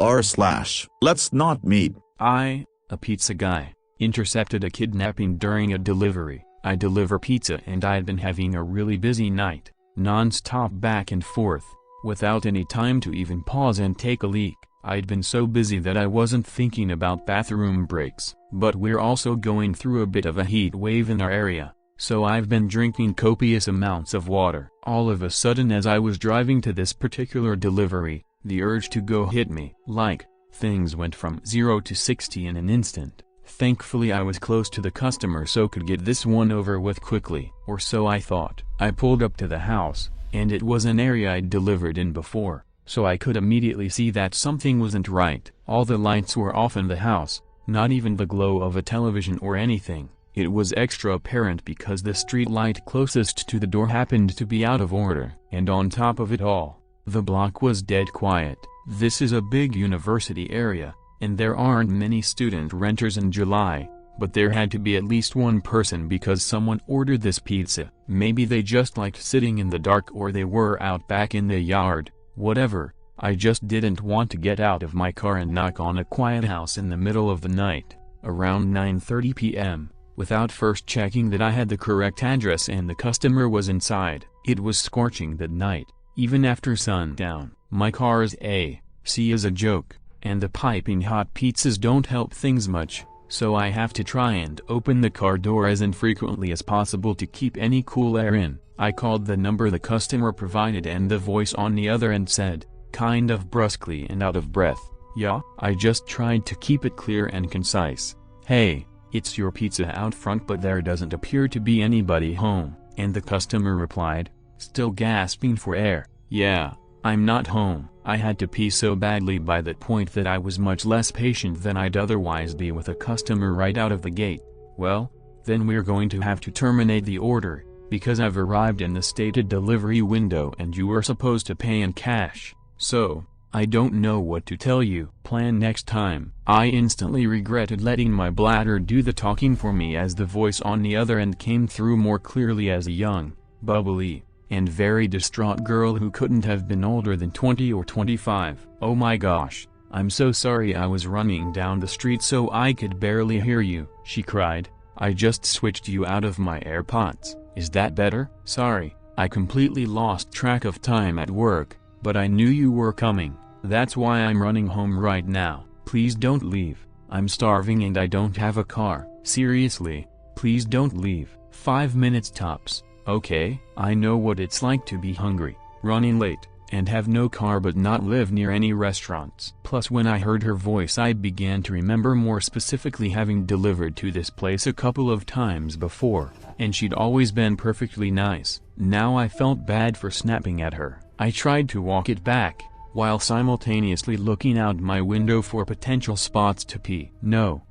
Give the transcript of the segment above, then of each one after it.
r/let's-not-meet. I, a pizza guy, intercepted a kidnapping during a delivery. I deliver pizza and I'd been having a really busy night, non-stop back and forth, without any time to even pause and take a leak. I'd been so busy that I wasn't thinking about bathroom breaks. But we're also going through a bit of a heat wave in our area, so I've been drinking copious amounts of water. All of a sudden, as I was driving to this particular delivery, the urge to go hit me. Like, things went from 0 to 60 in an instant. Thankfully I was close to the customer so could get this one over with quickly, or so I thought. I pulled up to the house, and it was an area I'd delivered in before, so I could immediately see that something wasn't right. All the lights were off in the house, not even the glow of a television or anything. It was extra apparent because the street light closest to the door happened to be out of order. And on top of it all, the block was dead quiet. This is a big university area, and there aren't many student renters in July, but there had to be at least one person because someone ordered this pizza. Maybe they just liked sitting in the dark or they were out back in the yard, whatever. I just didn't want to get out of my car and knock on a quiet house in the middle of the night, around 9:30 p.m., without first checking that I had the correct address and the customer was inside. It was scorching that night, even after sundown. My car's AC is a joke, and the piping hot pizzas don't help things much, so I have to try and open the car door as infrequently as possible to keep any cool air in. I called the number the customer provided and the voice on the other end said, kind of brusquely and out of breath, "Yeah?" I just tried to keep it clear and concise. "Hey, it's your pizza out front but there doesn't appear to be anybody home." And the customer replied, still gasping for air, "Yeah, I'm not home." I had to pee so badly by that point that I was much less patient than I'd otherwise be with a customer right out of the gate. "Well, then we're going to have to terminate the order, because I've arrived in the stated delivery window and you were supposed to pay in cash. So, I don't know what to tell you. Plan next time." I instantly regretted letting my bladder do the talking for me as the voice on the other end came through more clearly as a young, bubbly, and very distraught girl who couldn't have been older than 20 or 25. "Oh my gosh, I'm so sorry, I was running down the street so I could barely hear you," she cried. "I just switched you out of my AirPods. Is that better? Sorry, I completely lost track of time at work, but I knew you were coming. That's why I'm running home right now. Please don't leave. I'm starving and I don't have a car. Seriously, please don't leave. 5 minutes tops, okay?" I know what it's like to be hungry, running late, and have no car but not live near any restaurants. Plus when I heard her voice I began to remember more specifically having delivered to this place a couple of times before, and she'd always been perfectly nice. Now I felt bad for snapping at her. I tried to walk it back, while simultaneously looking out my window for potential spots to pee. No,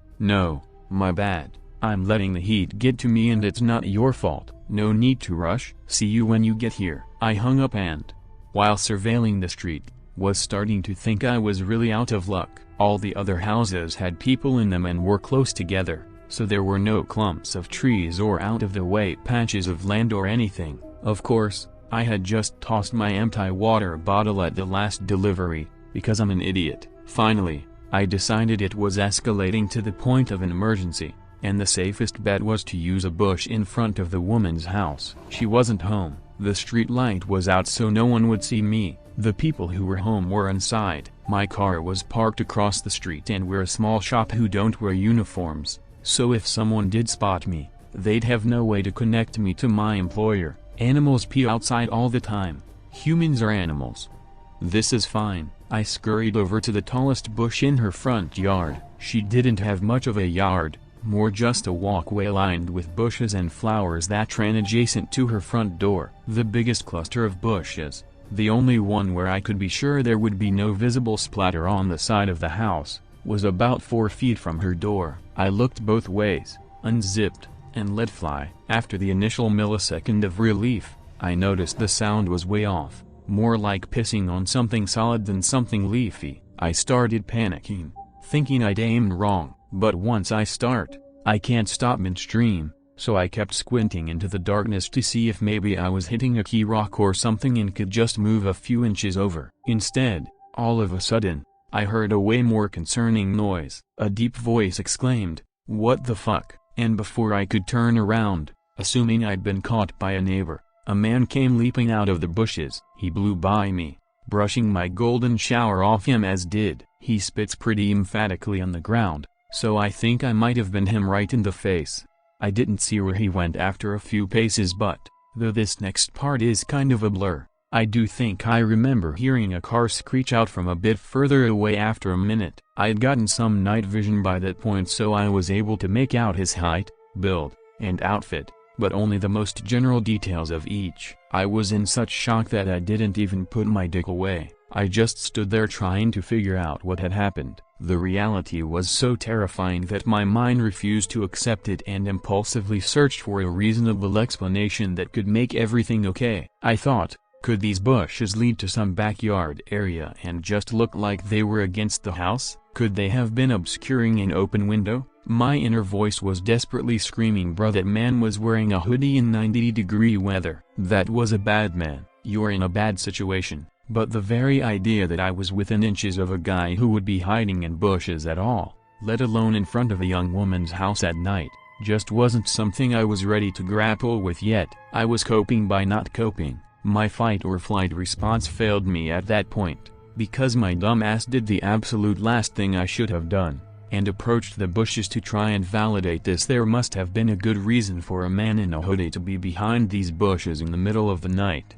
my bad. I'm letting the heat get to me and it's not your fault. No need to rush. See you when you get here. I hung up and, while surveilling the street, was starting to think I was really out of luck. All the other houses had people in them and were close together, so there were no clumps of trees or out-of-the-way patches of land or anything. Of course, I had just tossed my empty water bottle at the last delivery, because I'm an idiot. Finally, I decided it was escalating to the point of an emergency, and the safest bet was to use a bush in front of the woman's house. She wasn't home, the street light was out so no one would see me. The people who were home were inside. My car was parked across the street and we're a small shop who don't wear uniforms, so if someone did spot me, they'd have no way to connect me to my employer. Animals pee outside all the time. Humans are animals. This is fine. I scurried over to the tallest bush in her front yard. She didn't have much of a yard, more just a walkway lined with bushes and flowers that ran adjacent to her front door. The biggest cluster of bushes, the only one where I could be sure there would be no visible splatter on the side of the house, was about 4 feet from her door. I looked both ways, unzipped, and let fly. After the initial millisecond of relief, I noticed the sound was way off, more like pissing on something solid than something leafy. I started panicking, thinking I'd aimed wrong. But once I start, I can't stop midstream, so I kept squinting into the darkness to see if maybe I was hitting a key rock or something and could just move a few inches over. Instead, all of a sudden, I heard a way more concerning noise. A deep voice exclaimed, "What the fuck?" And before I could turn around, assuming I'd been caught by a neighbor, a man came leaping out of the bushes. He blew by me, brushing my golden shower off him as did. He spits pretty emphatically on the ground, so I think I might have been him right in the face. I didn't see where he went after a few paces, but, though this next part is kind of a blur, I do think I remember hearing a car screech out from a bit further away after a minute. I'd gotten some night vision by that point, so I was able to make out his height, build, and outfit, but only the most general details of each. I was in such shock that I didn't even put my dick away. I just stood there trying to figure out what had happened. The reality was so terrifying that my mind refused to accept it and impulsively searched for a reasonable explanation that could make everything okay. I thought, could these bushes lead to some backyard area and just look like they were against the house? Could they have been obscuring an open window? My inner voice was desperately screaming, "Bruh, that man was wearing a hoodie in 90-degree weather. That was a bad man. You're in a bad situation." But the very idea that I was within inches of a guy who would be hiding in bushes at all, let alone in front of a young woman's house at night, just wasn't something I was ready to grapple with yet. I was coping by not coping. My fight or flight response failed me at that point, because my dumb ass did the absolute last thing I should have done, and approached the bushes to try and validate this. There must have been a good reason for a man in a hoodie to be behind these bushes in the middle of the night.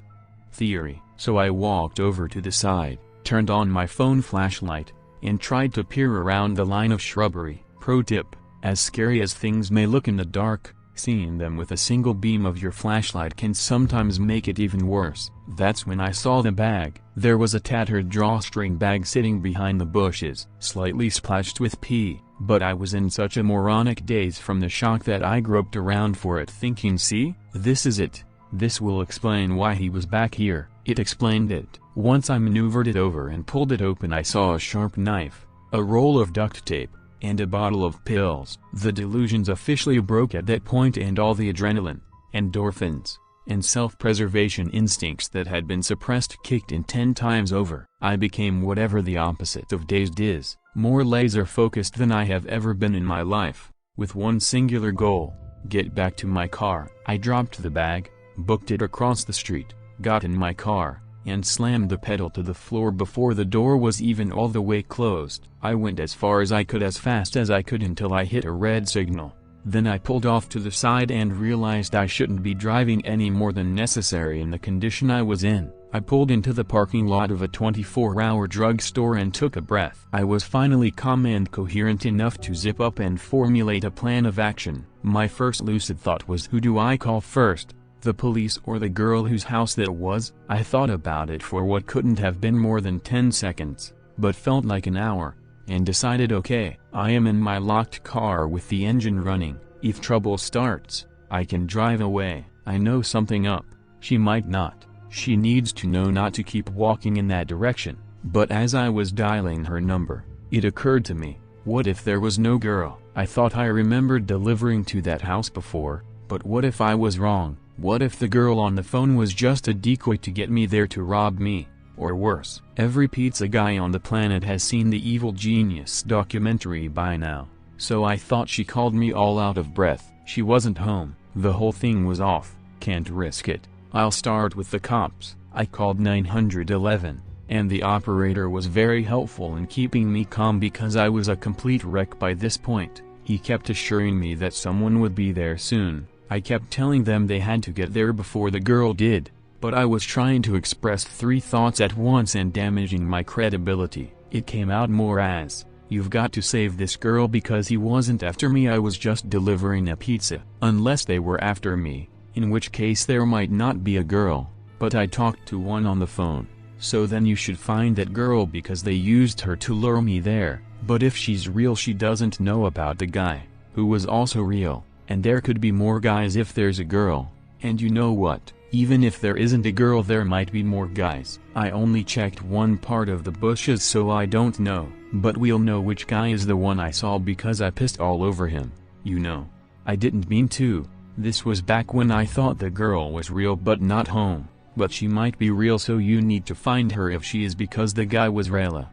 Theory. So I walked over to the side, turned on my phone flashlight, and tried to peer around the line of shrubbery. Pro tip: as scary as things may look in the dark, seeing them with a single beam of your flashlight can sometimes make it even worse. That's when I saw the bag. There was a tattered drawstring bag sitting behind the bushes, slightly splashed with pee, but I was in such a moronic daze from the shock that I groped around for it, thinking, see, this is it. This will explain why he was back here. It explained it. Once I maneuvered it over and pulled it open, I saw a sharp knife, a roll of duct tape, and a bottle of pills. The delusions officially broke at that point, and all the adrenaline, endorphins, and self-preservation instincts that had been suppressed kicked in 10 times over. I became whatever the opposite of dazed is, more laser-focused than I have ever been in my life, with one singular goal: get back to my car. I dropped the bag, booked it across the street, got in my car, and slammed the pedal to the floor before the door was even all the way closed. I went as far as I could as fast as I could until I hit a red signal. Then I pulled off to the side and realized I shouldn't be driving any more than necessary in the condition I was in. I pulled into the parking lot of a 24-hour drugstore and took a breath. I was finally calm and coherent enough to zip up and formulate a plan of action. My first lucid thought was, who do I call first? The police or the girl whose house that was? I thought about it for what couldn't have been more than 10 seconds, but felt like an hour, and decided, okay, I am in my locked car with the engine running. If trouble starts, I can drive away. I know something up. She might not. She needs to know not to keep walking in that direction. But as I was dialing her number, it occurred to me, what if there was no girl? I thought I remembered delivering to that house before, but what if I was wrong? What if the girl on the phone was just a decoy to get me there to rob me? Or worse, every pizza guy on the planet has seen the Evil Genius documentary by now, so I thought she called me all out of breath. She wasn't home. The whole thing was off. Can't risk it. I'll start with the cops. I called 911, and the operator was very helpful in keeping me calm because I was a complete wreck by this point. He kept assuring me that someone would be there soon. I kept telling them they had to get there before the girl did, but I was trying to express 3 thoughts at once and damaging my credibility. It came out more as, you've got to save this girl because he wasn't after me, I was just delivering a pizza. Unless they were after me, in which case there might not be a girl, but I talked to one on the phone. So then you should find that girl because they used her to lure me there. But if she's real, she doesn't know about the guy, who was also real. And there could be more guys if there's a girl, and you know what, even if there isn't a girl there might be more guys. I only checked one part of the bushes so I don't know, but we'll know which guy is the one I saw because I pissed all over him, you know. I didn't mean to. This was back when I thought the girl was real but not home, but she might be real, so you need to find her if she is because the guy was Rayla.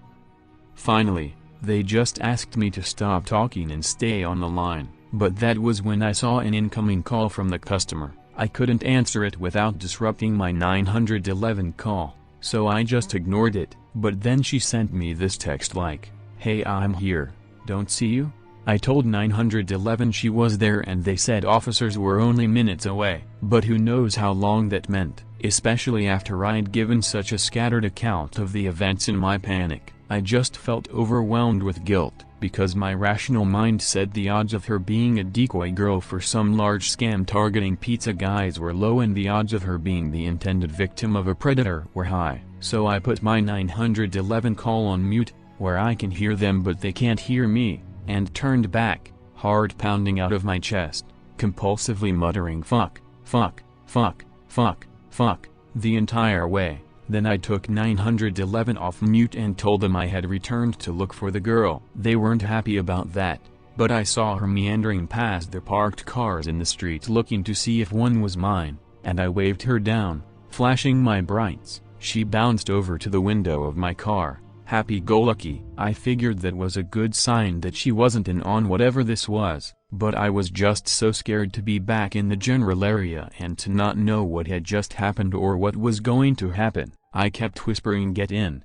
Finally, they just asked me to stop talking and stay on the line, but that was when I saw an incoming call from the customer. I couldn't answer it without disrupting my 911 call, so I just ignored it, but then she sent me this text like, "Hey, I'm here, don't see you?" I told 911 she was there and they said officers were only minutes away, but who knows how long that meant, especially after I'd given such a scattered account of the events in my panic. I just felt overwhelmed with guilt, because my rational mind said the odds of her being a decoy girl for some large scam targeting pizza guys were low and the odds of her being the intended victim of a predator were high. So I put my 911 call on mute, where I can hear them but they can't hear me, and turned back, heart pounding out of my chest, compulsively muttering fuck, fuck, fuck, fuck, fuck, the entire way. Then I took 911 off mute and told them I had returned to look for the girl. They weren't happy about that, but I saw her meandering past the parked cars in the street looking to see if one was mine, and I waved her down, flashing my brights. She bounced over to the window of my car, happy-go-lucky. I figured that was a good sign that she wasn't in on whatever this was, but I was just so scared to be back in the general area and to not know what had just happened or what was going to happen. I kept whispering get in,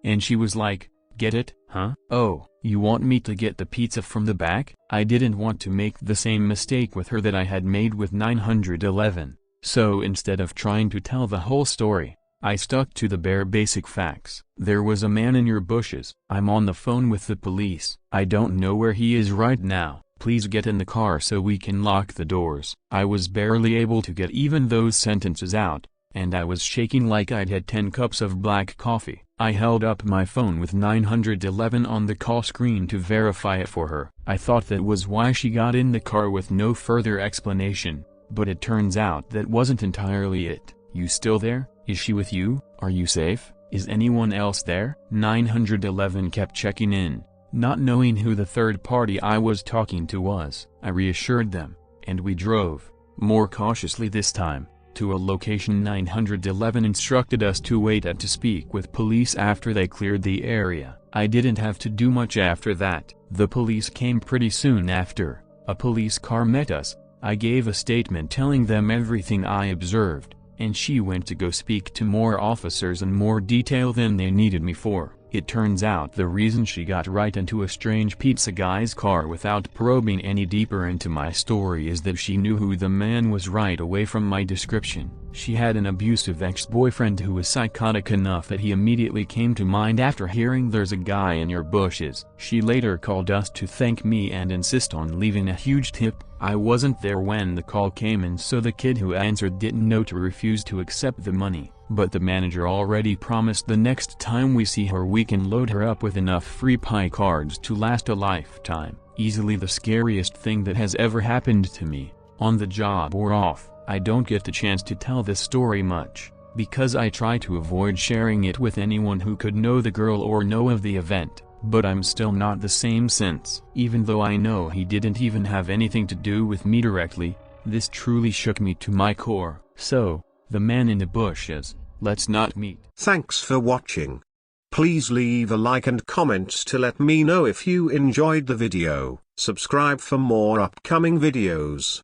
and she was like, "Get it, huh? Oh, you want me to get the pizza from the back?" I didn't want to make the same mistake with her that I had made with 911, so instead of trying to tell the whole story, I stuck to the bare basic facts. "There was a man in your bushes. I'm on the phone with the police. I don't know where he is right now. Please get in the car so we can lock the doors." I was barely able to get even those sentences out, and I was shaking like I'd had 10 cups of black coffee. I held up my phone with 911 on the call screen to verify it for her. I thought that was why she got in the car with no further explanation, but it turns out that wasn't entirely it. "You still there? Is she with you? Are you safe? Is anyone else there?" 911 kept checking in, not knowing who the third party I was talking to was. I reassured them, and we drove, more cautiously this time, to a location 911 instructed us to wait at to speak with police after they cleared the area. I didn't have to do much after that. The police came pretty soon after. A police car met us. I gave a statement telling them everything I observed, and she went to go speak to more officers in more detail than they needed me for. It turns out the reason she got right into a strange pizza guy's car without probing any deeper into my story is that she knew who the man was right away from my description. She had an abusive ex-boyfriend who was psychotic enough that he immediately came to mind after hearing "there's a guy in your bushes." She later called us to thank me and insist on leaving a huge tip. I wasn't there when the call came in, so the kid who answered didn't know to refuse to accept the money, but the manager already promised the next time we see her we can load her up with enough free pie cards to last a lifetime. Easily the scariest thing that has ever happened to me, on the job or off. I don't get the chance to tell this story much, because I try to avoid sharing it with anyone who could know the girl or know of the event, but I'm still not the same since. Even though I know he didn't even have anything to do with me directly, this truly shook me to my core. So, the man in the bushes, let's not meet. Thanks for watching. Please leave a like and comments to let me know if you enjoyed the video. Subscribe for more upcoming videos.